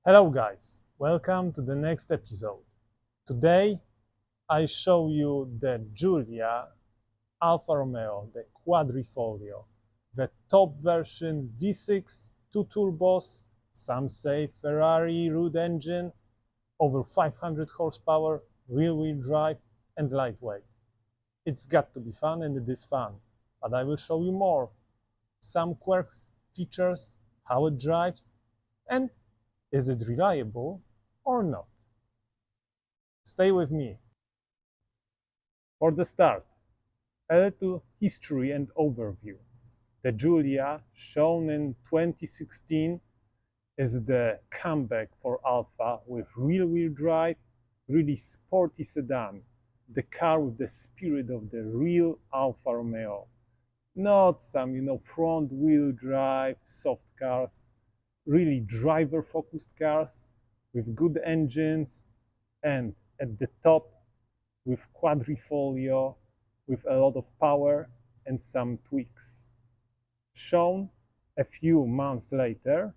Hello guys, welcome to the next episode. Today I show you the Giulia Alfa Romeo, the Quadrifoglio, the top version V6, 2 turbos, some say Ferrari root engine, over 500 horsepower, rear-wheel drive and lightweight. It's got to be fun and it is fun, but I will show you more. Some quirks, features, how it drives, and is it reliable or not? Stay with me. For the start, a little history and overview. The Giulia, shown in 2016, is the comeback for Alfa with rear-wheel drive, really sporty sedan, the car with the spirit of the real Alfa Romeo. Not some, front-wheel drive soft cars, really driver-focused cars with good engines, and at the top with Quadrifoglio, with a lot of power and some tweaks. Shown a few months later,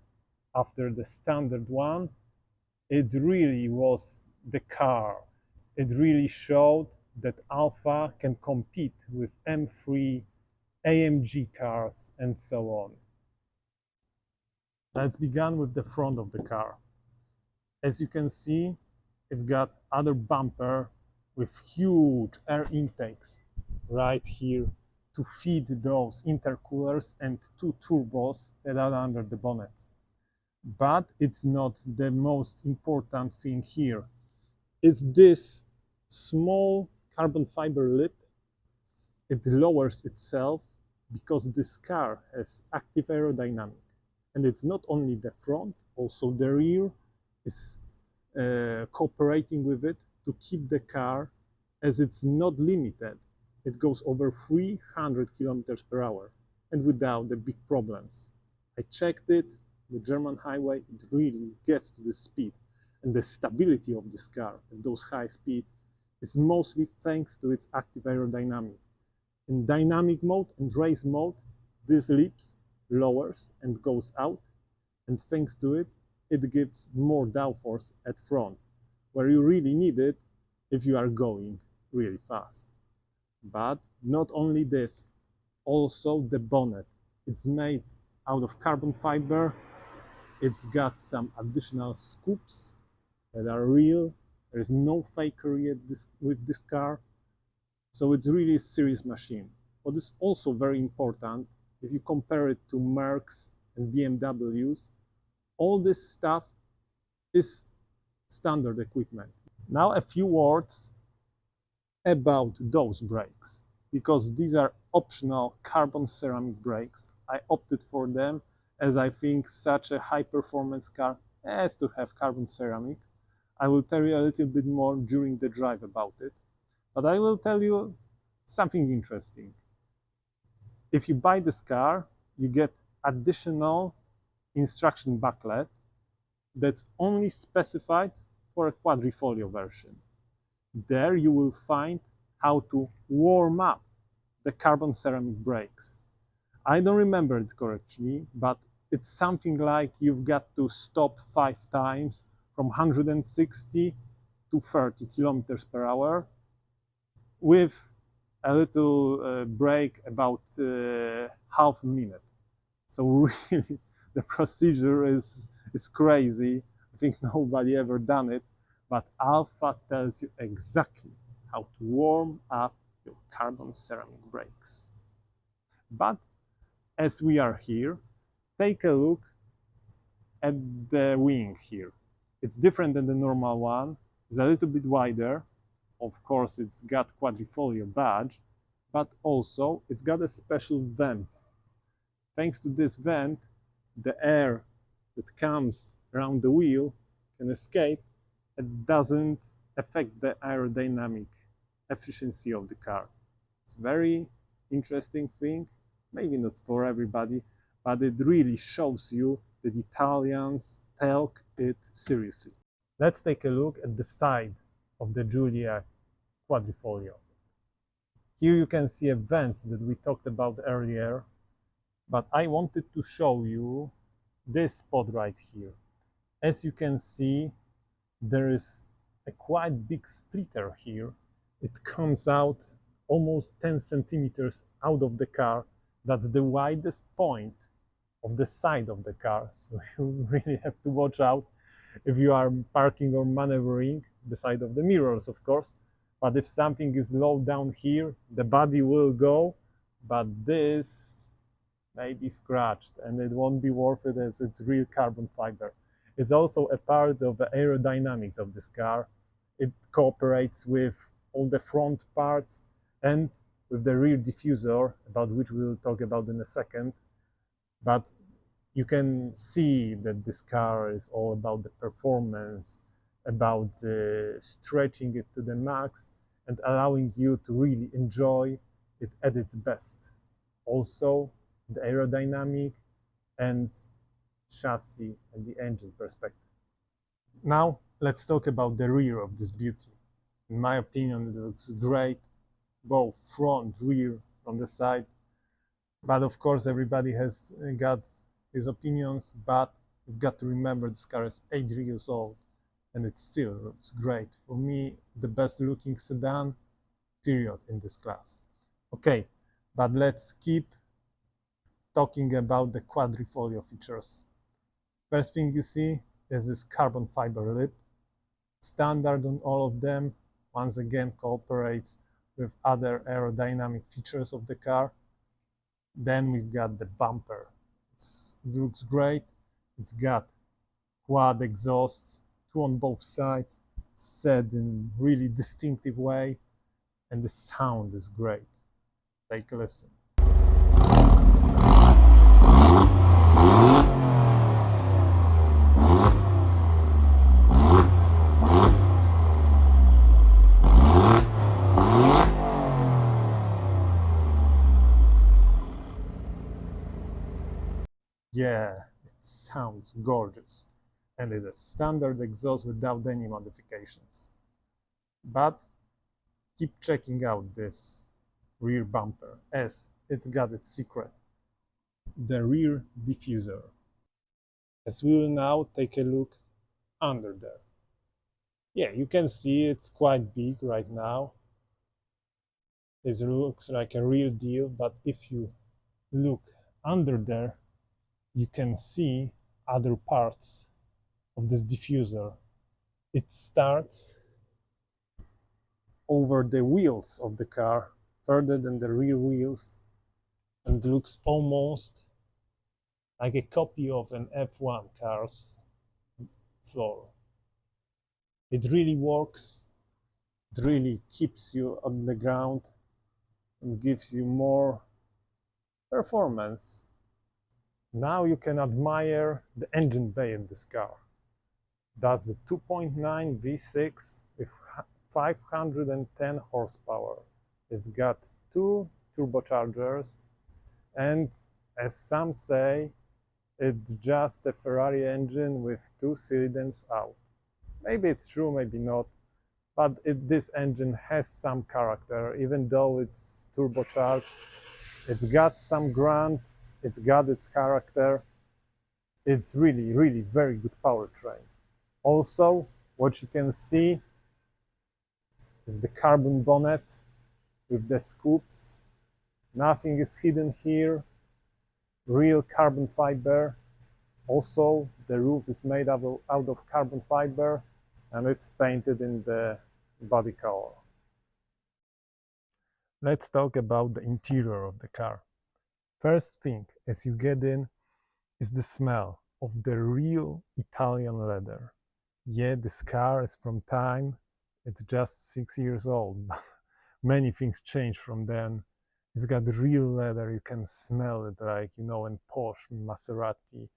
after the standard one, it really was the car. It really showed that Alfa can compete with M3, AMG cars, and so on. Let's begin with the front of the car. As you can see, it's got other bumper with huge air intakes right here to feed those intercoolers and two turbos that are under the bonnet. But it's not the most important thing here. It's this small carbon fiber lip. It lowers itself because this car has active aerodynamic. And it's not only the front, also the rear is cooperating with it to keep the car, as it's not limited. It goes over 300 kilometers per hour and without the big problems. I checked it, the German highway, it really gets to the speed. And the stability of this car at those high speeds is mostly thanks to its active aerodynamic. In dynamic mode and race mode, this lips lowers and goes out, and thanks to it, it gives more downforce at front, where you really need it if you are going really fast. But not only this, also the bonnet. It's made out of carbon fiber. It's got some additional scoops that are real. There is no fakery with this car. So it's really a serious machine. What is also very important, if you compare it to Mercs and BMWs, all this stuff is standard equipment. Now a few words about those brakes, because these are optional carbon ceramic brakes. I opted for them as I think such a high performance car has to have carbon ceramic. I will tell you a little bit more during the drive about it, but I will tell you something interesting. If you buy this car, you get additional instruction booklet that's only specified for a Quadrifoglio version. There you will find how to warm up the carbon ceramic brakes. I don't remember it correctly, but it's something like you've got to stop 5 times from 160 to 30 kilometers per hour with a little break about half a minute. So really, the procedure is crazy. I think nobody ever done it, but Alfa tells you exactly how to warm up your carbon ceramic brakes. But as we are here, take a look at the wing here. It's different than the normal one. It's a little bit wider. Of course, it's got Quadrifoglio badge, but also it's got a special vent. Thanks to this vent, the air that comes around the wheel can escape and doesn't affect the aerodynamic efficiency of the car. It's a very interesting thing, maybe not for everybody, but it really shows you that Italians take it seriously. Let's take a look at the side of the Giulia Quadrifoglio. Here you can see a vents that we talked about earlier, but I wanted to show you this spot right here. As you can see, there is a quite big splitter here. It comes out almost 10 centimeters out of the car. That's the widest point of the side of the car. So you really have to watch out if you are parking or maneuvering beside of the mirrors, of course. But if something is low down here, the body will go, but this may be scratched and it won't be worth it as it's real carbon fiber. It's also a part of the aerodynamics of this car. It cooperates with all the front parts and with the rear diffuser, about which we'll talk about in a second. But you can see that this car is all about the performance, about stretching it to the max and allowing you to really enjoy it at its best. Also, the aerodynamic and chassis and the engine perspective. Now, let's talk about the rear of this beauty. In my opinion, it looks great, both front, rear, from the side. But of course, everybody has got his opinions, but you've got to remember this car is 8 years old and it still looks great. For me, the best looking sedan, period, in this class. Okay, but let's keep talking about the quadrifoglio features. First thing you see is this carbon fiber lip. Standard on all of them, once again cooperates with other aerodynamic features of the car. Then we've got the bumper. It looks great. It's got quad exhausts, two on both sides, set in really distinctive way, and the sound is great. Take a listen. Yeah, it sounds gorgeous, and it's a standard exhaust without any modifications. But keep checking out this rear bumper, as it's got its secret, the rear diffuser. As we will now take a look under there. Yeah, you can see it's quite big right now. It looks like a real deal, but if you look under there, you can see other parts of this diffuser. It starts over the wheels of the car, further than the rear wheels, and looks almost like a copy of an F1 car's floor. It really works. It really keeps you on the ground and gives you more performance. Now you can admire the engine bay in this car. That's the 2.9 V6 with 510 horsepower. It's got two turbochargers, and as some say, it's just a Ferrari engine with two cylinders out. Maybe it's true, maybe not, but this engine has some character, even though it's turbocharged. It's got some grunt, it's got its character. It's really, really very good powertrain. Also, what you can see is the carbon bonnet with the scoops. Nothing is hidden here. Real carbon fiber. Also, the roof is made out of carbon fiber and it's painted in the body color. Let's talk about the interior of the car. First thing, as you get in, is the smell of the real Italian leather. Yeah, this car is from time, it's just 6 years old, but many things changed from then. It's got real leather, you can smell it like, in Porsche, Maserati,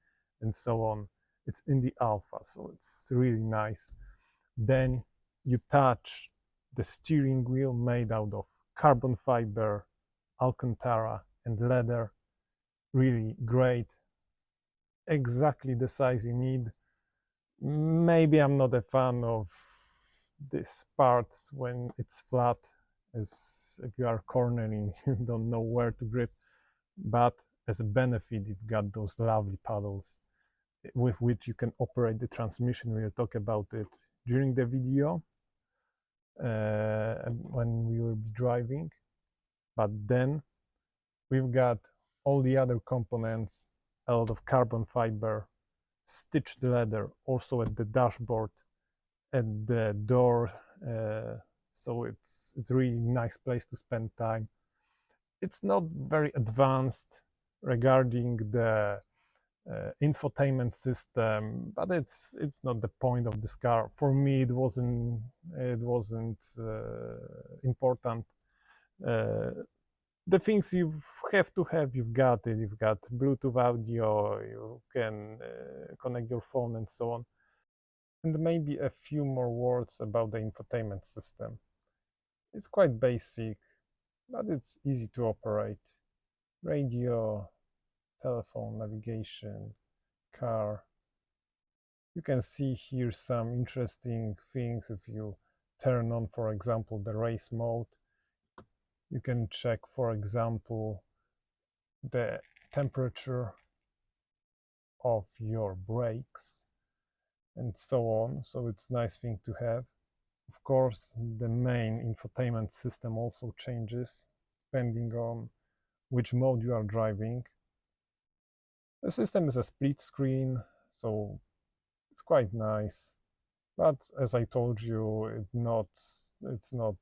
and so on. It's in the Alfa, so it's really nice. Then you touch the steering wheel made out of carbon fiber, Alcantara, and leather. Really great. Exactly the size you need. Maybe I'm not a fan of these parts when it's flat, as if you are cornering, you don't know where to grip. But as a benefit, you've got those lovely paddles. with which you can operate the transmission. We'll talk about it during the video when we will be driving. But then we've got all the other components, a lot of carbon fiber, stitched leather, also at the dashboard, at the door. So it's really nice place to spend time. It's not very advanced regarding the infotainment system, but it's not the point of this car. For me, it wasn't important. The things you have to have, you've got it. You've got Bluetooth audio, you can connect your phone and so on. And maybe a few more words about the infotainment system. It's quite basic, but it's easy to operate. Radio, telephone, navigation, car. You can see here some interesting things. If you turn on, for example, the race mode, you can check, for example, the temperature of your brakes and so on. So it's a nice thing to have. Of course, the main infotainment system also changes depending on which mode you are driving. The system is a split screen, so it's quite nice. But as I told you, it's not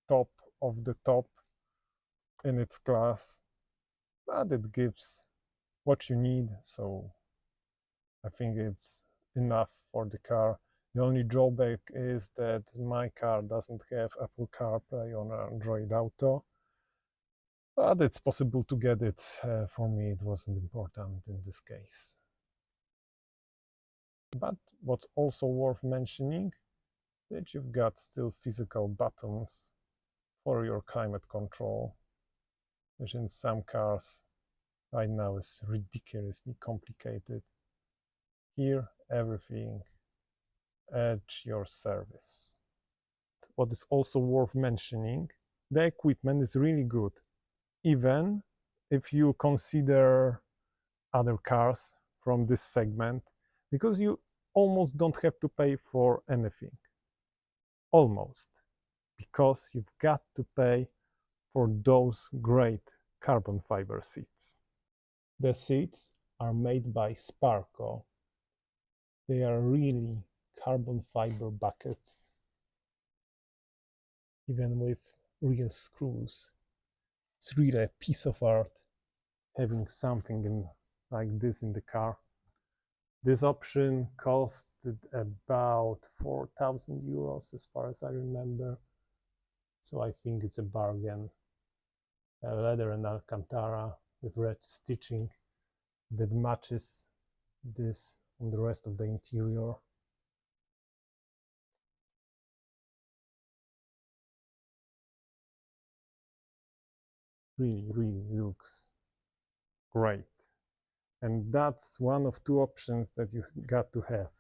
top of the top in its class, but it gives what you need, so I think it's enough for the car. The only drawback is that my car doesn't have Apple CarPlay or Android Auto, but it's possible to get it. For me, it wasn't important in this case. But what's also worth mentioning, that you've got still physical buttons for your climate control, which in some cars right now is ridiculously complicated. Here, everything at your service. What is also worth mentioning, the equipment is really good, even if you consider other cars from this segment, because you almost don't have to pay for anything. Almost. Because you've got to pay for those great carbon fiber seats. The seats are made by Sparco. They are really carbon fiber buckets, even with real screws. It's really a piece of art having something like this in the car. This option costed about 4,000 euros as far as I remember, so I think it's a bargain. Leather and Alcantara with red stitching that matches this on the rest of the interior. Really looks great. And that's one of two options that you got to have.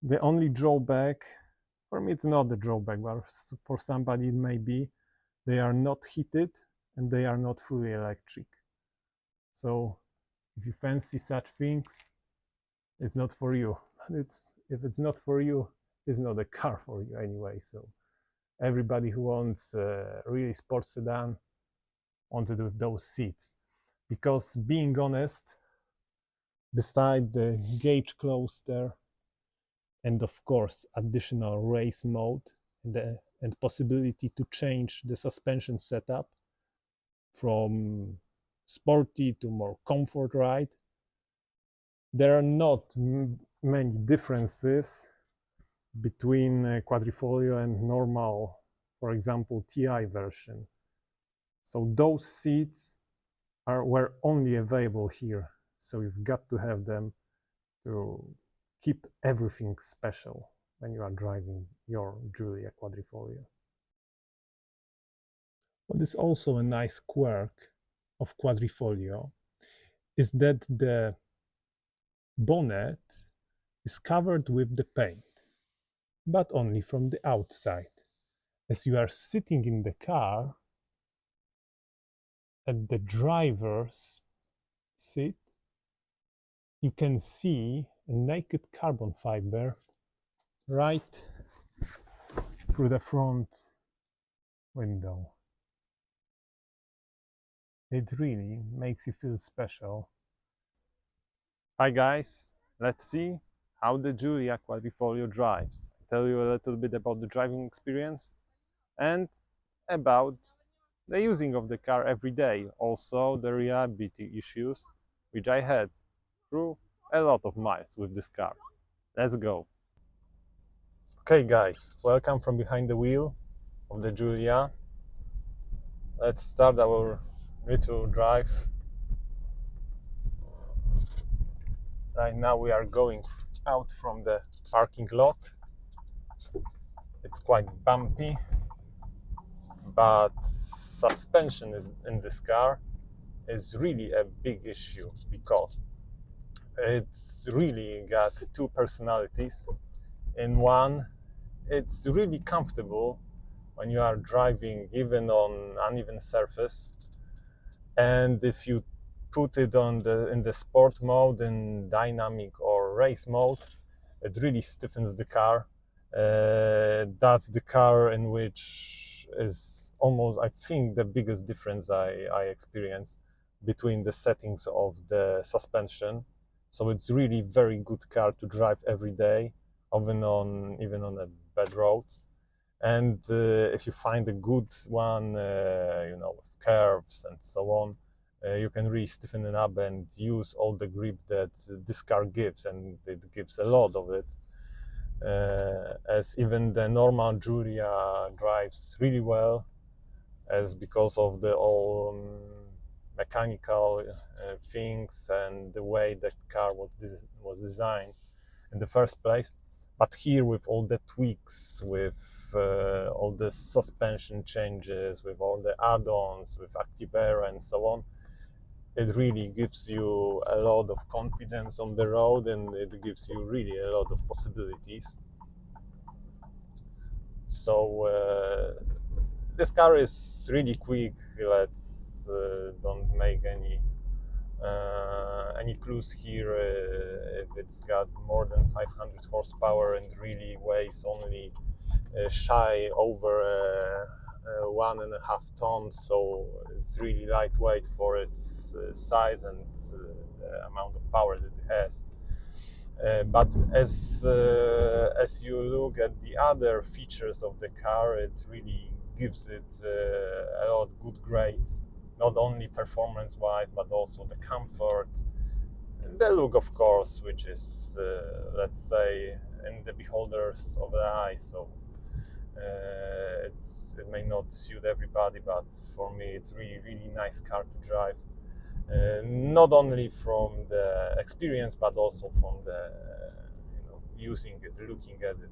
The only drawback, for me it's not a drawback, but for somebody it may be, they are not heated and they are not fully electric. So if you fancy such things, it's not for you. If it's not for you, it's not a car for you anyway. So everybody who wants a really sports sedan wants it with those seats. Because being honest, beside the gauge closer and of course additional race mode and possibility to change the suspension setup from sporty to more comfort ride, there are not many differences between Quadrifoglio and normal, for example, TI version. So those seats were only available here, so you've got to have them to keep everything special when you are driving your Giulia Quadrifoglio. What is also a nice quirk of Quadrifoglio is that the bonnet is covered with the paint, but only from the outside. As you are sitting in the car, at the driver's seat, you can see a naked carbon fiber right through the front window. It really makes you feel special. Hi guys, let's see how the Giulia Quadrifoglio drives. Tell you a little bit about the driving experience and about the using of the car every day. Also the reliability issues which I had through a lot of miles with this car. Let's go. Okay guys, welcome from behind the wheel of the Giulia. Let's start our little drive. Right now we are going out from the parking lot. It's quite bumpy, but suspension in this car is really a big issue because it's really got two personalities. In one, it's really comfortable when you are driving even on uneven surface, and if you put it in the sport mode, in dynamic or race mode, it really stiffens the car. That's the car in which is almost, I think, the biggest difference I experience between the settings of the suspension. So it's really very good car to drive every day, even on a bad roads. And if you find a good one, with curves and so on, you can really stiffen it up and use all the grip that this car gives, and it gives a lot of it. As even the normal Giulia drives really well, as because of the all mechanical things and the way that car was designed in the first place. But here, with all the tweaks, with all the suspension changes, with all the add-ons, with active air and so on, it really gives you a lot of confidence on the road, and it gives you really a lot of possibilities. So this car is really quick. Let's don't make any clues here. If it's got more than 500 horsepower and really weighs only shy over 1.5 tons, so it's really lightweight for its size and the amount of power that it has. But as you look at the other features of the car, it really gives it a lot of good grades, not only performance-wise, but also the comfort, the look, of course, which is, let's say, in the beholders of the eye. So it may not suit everybody, but for me, it's really nice car to drive. Not only from the experience, but also from the using it, looking at it.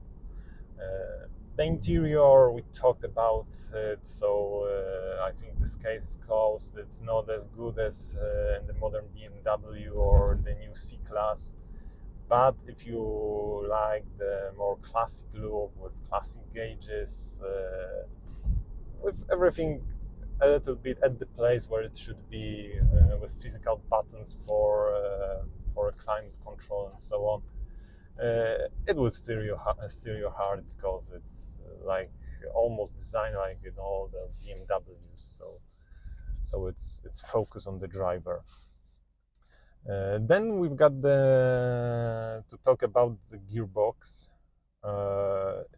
The interior, we talked about it, so I think this case is closed. It's not as good as in the modern BMW or the new C-Class, but if you like the more classic look with classic gauges, with everything a little bit at the place where it should be, with physical buttons for climate control and so on, it will steer your heart, because it's like almost designed like all the BMWs. So it's focused on the driver. Then we've got to talk about the gearbox.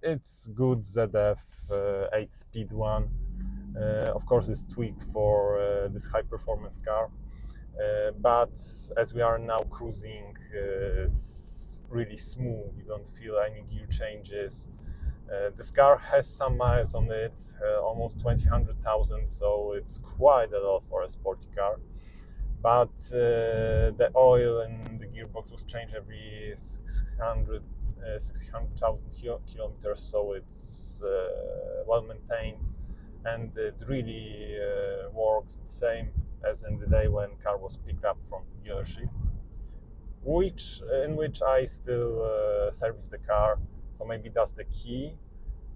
It's good ZF 8-speed one. Of course, it's tweaked for this high performance car. But as we are now cruising, it's really smooth. You don't feel any gear changes. This car has some miles on it, almost 1,000, so it's quite a lot for a sporty car. But the oil in the gearbox was changed every 600,000 kilometers, so it's well maintained, and it really works the same as in the day when car was picked up from the dealership, in which I still service the car. So maybe that's the key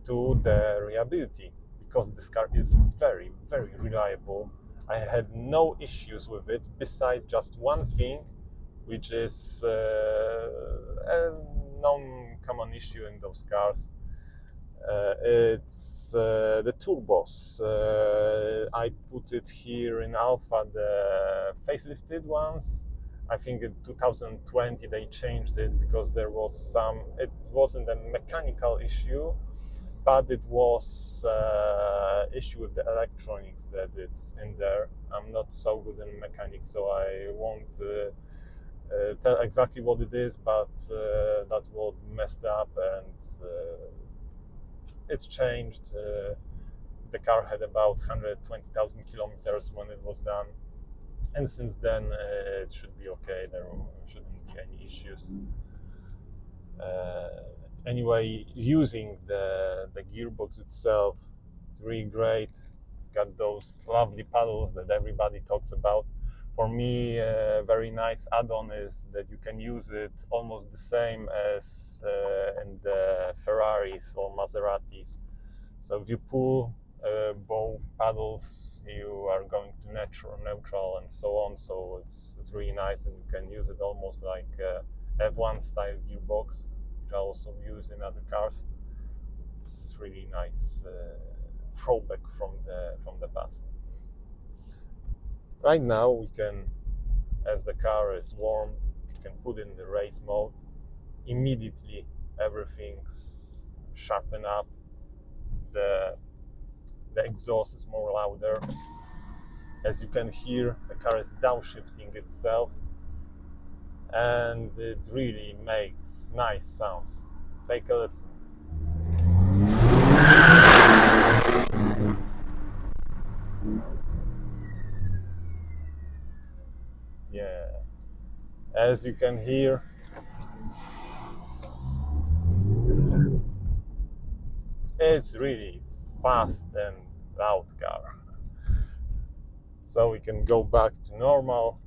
to the reliability, because this car is very reliable. I had no issues with it, besides just one thing, which is a non-common issue in those cars. It's the turbos. I put it here in Alpha, the facelifted ones. I think in 2020 they changed it because there was some, it wasn't a mechanical issue, but it was issue with the electronics that it's in there. I'm not so good in mechanics, so I won't tell exactly what it is, but that's what messed up, and it's changed. The car had about 120,000 kilometers when it was done, and since then it should be okay. There shouldn't be any issues. Anyway, using the gearbox itself, it's really great. Got those lovely paddles that everybody talks about. For me, a very nice add-on is that you can use it almost the same as in the Ferraris or Maseratis. So if you pull both paddles, you are going to neutral, and so on. So it's really nice, and you can use it almost like F1 style gearbox, which I also use in other cars. It's really nice throwback from the past. Right now we can, as the car is warm, we can put in the race mode. Immediately everything's sharpened up. The exhaust is more louder. As you can hear, the car is downshifting itself, and it really makes nice sounds. Take a listen. Yeah, as you can hear, it's really fast and loud car. So we can go back to normal.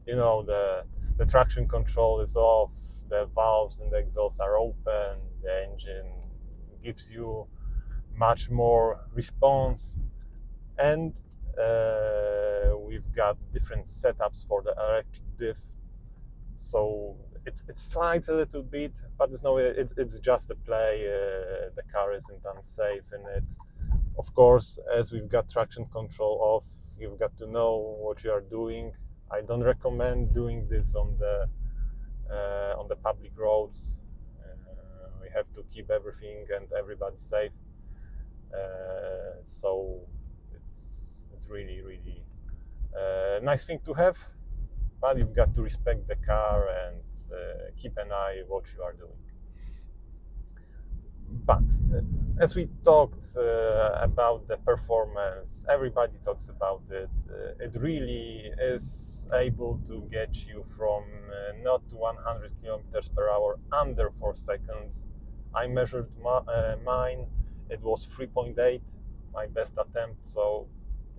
You know, the traction control is off, the valves and the exhaust are open, the engine gives you much more response, and we've got different setups for the electric diff. So it slides a little bit, but it's just a play. The car isn't unsafe in it. Of course, as we've got traction control off, you've got to know what you are doing. I don't recommend doing this on the public roads. We have to keep everything and everybody safe. So it's really nice thing to have, but you've got to respect the car and keep an eye on what you are doing. But as we talked about the performance, everybody talks about it. It really is able to get you from not 100 kilometers per hour under 4 seconds. I measured mine, it was 3.8, my best attempt. So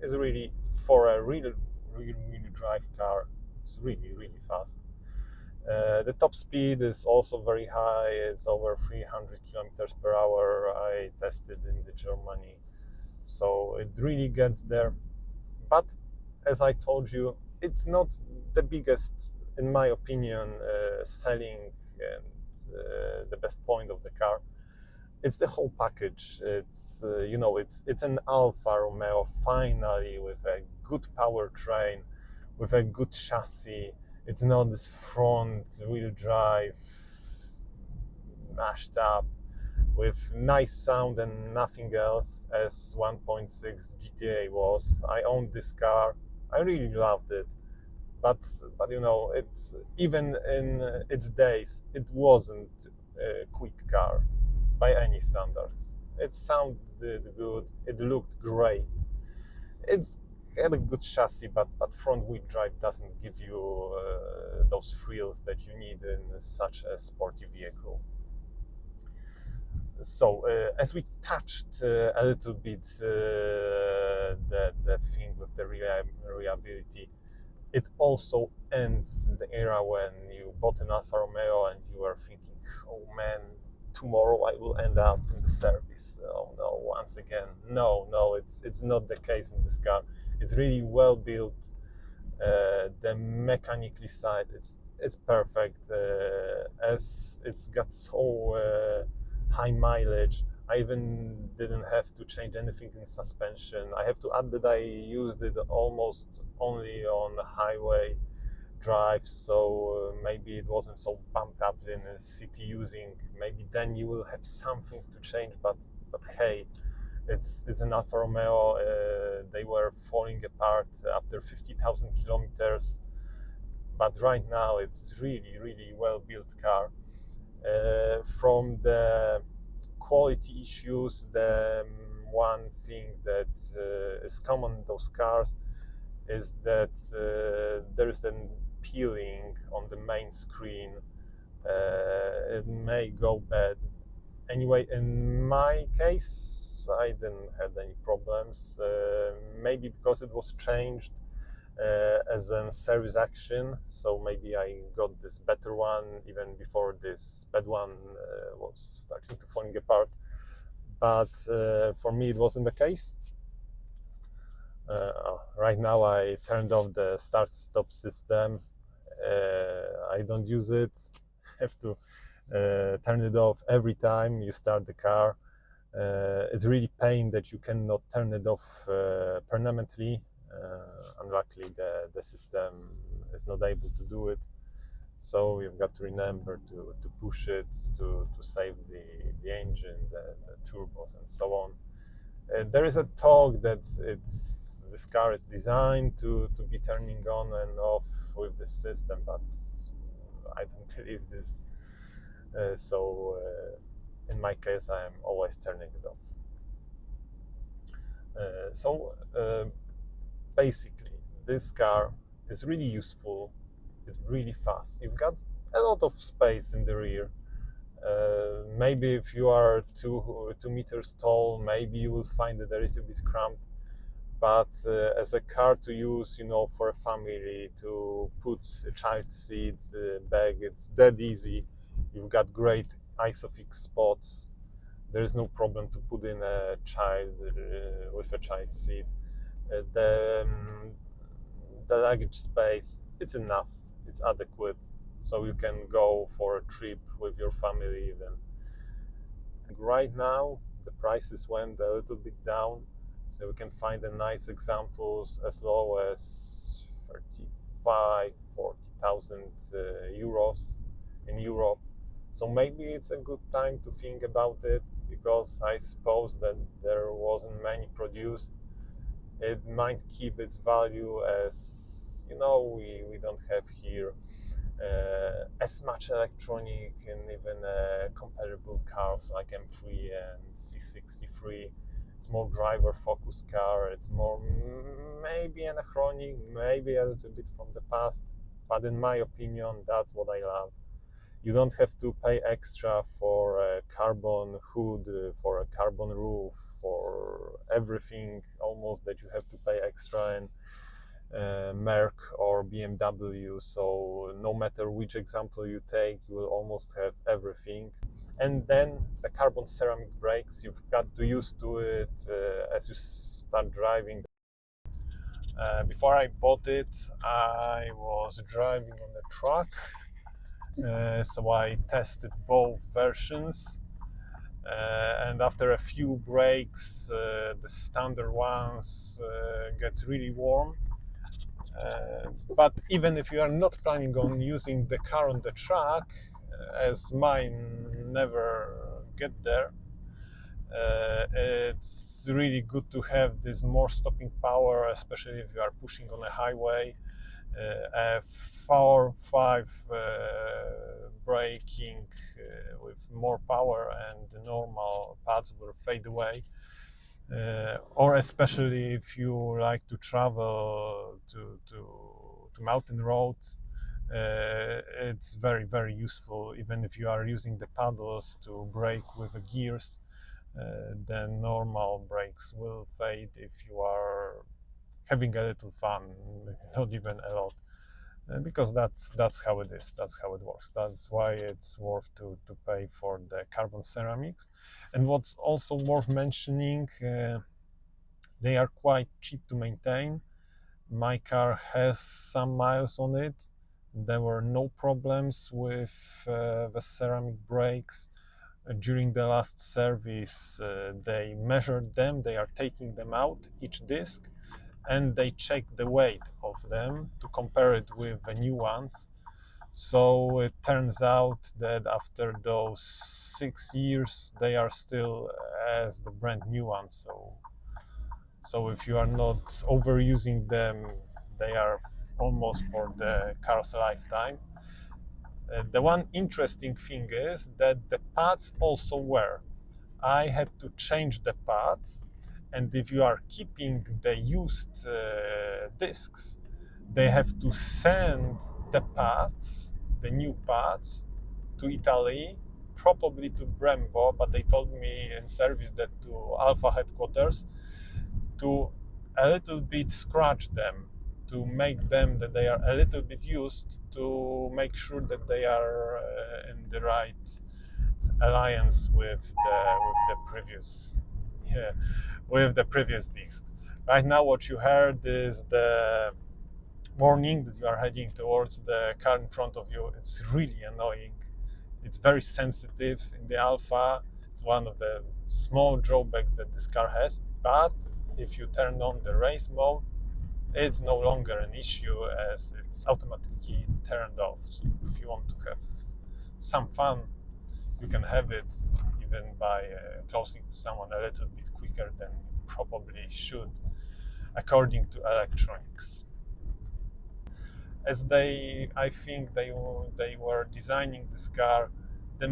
it's really, for a really drive car, it's really fast. The top speed is also very high. It's over 300 kilometers per hour. I tested in the Germany, so it really gets there. But as I told you, it's not the biggest, in my opinion, selling and the best point of the car. It's the whole package. It's it's an Alfa Romeo finally with a good powertrain, with a good chassis. It's not this front wheel drive mashed up with nice sound and nothing else, as 1.6 GTA was. I owned this car. I really loved it. But it's, even in its days, it wasn't a quick car by any standards. It sounded good. It looked great. It's had a good chassis, but front wheel drive doesn't give you those thrills that you need in such a sporty vehicle. So as we touched a little bit the thing with the reliability, it also ends the era when you bought an Alfa Romeo and you were thinking, oh man, tomorrow I will end up in the service. Oh no, once again. No, it's not the case in this car. It's really well built. The mechanically side, it's perfect, as it's got so high mileage. I even didn't have to change anything in suspension. I have to add that I used it almost only on highway drive, so maybe it wasn't so pumped up in a city using. Maybe then you will have something to change, but hey, it's an Alfa Romeo. They were falling apart after 50,000 kilometers, but right now it's really well built car. From the quality issues, the one thing that is common in those cars is that there is an peeling on the main screen. It may go bad. Anyway, in my case, I didn't have any problems. Maybe because it was changed as a service action, so maybe I got this better one even before this bad one was starting to falling apart. But for me, it wasn't the case. Right now, I turned off the start-stop system. I don't use it. Have to turn it off every time you start the car. It's really pain that you cannot turn it off permanently. Unluckily, the system is not able to do it. So you've got to remember to push it to save the engine, the turbos, and so on. There is a talk that this car is designed to be turning on and off with the system, but I don't believe this. In my case, I am always turning it off. Basically, this car is really useful. It's really fast. You've got a lot of space in the rear. Maybe if you are 2 meters tall, maybe you will find it a little bit cramped. But as a car to use, for a family, to put a child seat back, it's that easy. You've got great ISOFIX spots. There is no problem to put in a child with a child seat. The luggage space, it's enough. It's adequate, so you can go for a trip with your family even. Right now, the prices went a little bit down, so we can find a nice examples as low as 35, 40,000 euros in Europe. So maybe it's a good time to think about it, because I suppose that there wasn't many produced. It might keep its value, as we don't have here as much electronic and even comparable cars like M3 and C63. It's more driver focused car. It's more maybe anachronic, maybe a little bit from the past, but in my opinion, that's what I love. You don't have to pay extra for a carbon hood, for a carbon roof, for everything almost that you have to pay extra in Merc or BMW. So no matter which example you take, you will almost have everything. And then the carbon ceramic brakes, you've got to used to it as you start driving. Before I bought it, I was driving on the truck, so I tested both versions. And after a few breaks, the standard ones gets really warm. But even if you are not planning on using the car on the track, as mine never get there, it's really good to have this more stopping power, especially if you are pushing on a highway. A 4-5 braking with more power, and the normal pads will fade away. Or especially if you like to travel to mountain roads, it's very useful. Even if you are using the paddles to brake with the gears, the normal brakes will fade if you are having a little fun, not even a lot. Because that's how it is, that's how it works. That's why it's worth to pay for the carbon ceramics. And what's also worth mentioning, they are quite cheap to maintain. My car has some miles on it. There were no problems with the ceramic brakes. During the last service, they measured them, they are taking them out, each disc, and they check the weight of them to compare it with the new ones. So it turns out that after those 6 years, they are still as the brand new ones. So if you are not overusing them, they are almost for the car's lifetime. The one interesting thing is that the pads also wear. I had to change the pads, and if you are keeping the used discs, they have to send the pads, the new pads, to Italy, probably to Brembo, but they told me in service that to Alfa headquarters, to a little bit scratch them, to make them that they are a little bit used, to make sure that they are in the right alliance with the previous, yeah, with the previous discs. Right now, what you heard is the warning that you are heading towards the car in front of you. It's really annoying. It's very sensitive in the Alpha. It's one of the small drawbacks that this car has. But if you turn on the race mode, it's no longer an issue as it's automatically turned off. So if you want to have some fun, you can have it even by closing to someone a little bit quicker than you probably should, according to electronics. As I think they were designing this car, the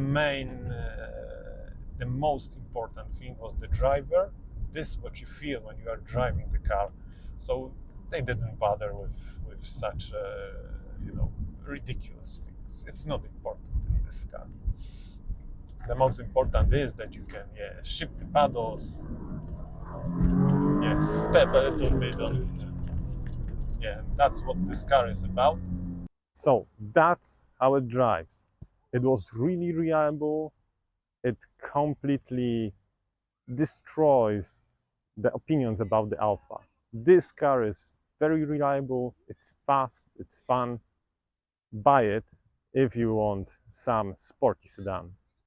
most important thing was the driver. This is what you feel when you are driving the car. So they didn't bother with such ridiculous things. It's not important in this car. The most important is that you can shift the paddles, step a little bit on it. That's what this car is about. So that's how it drives. It was really reliable. It completely destroys the opinions about the Alpha. This car is very reliable, it's fast, it's fun. Buy it if you want some sporty sedan.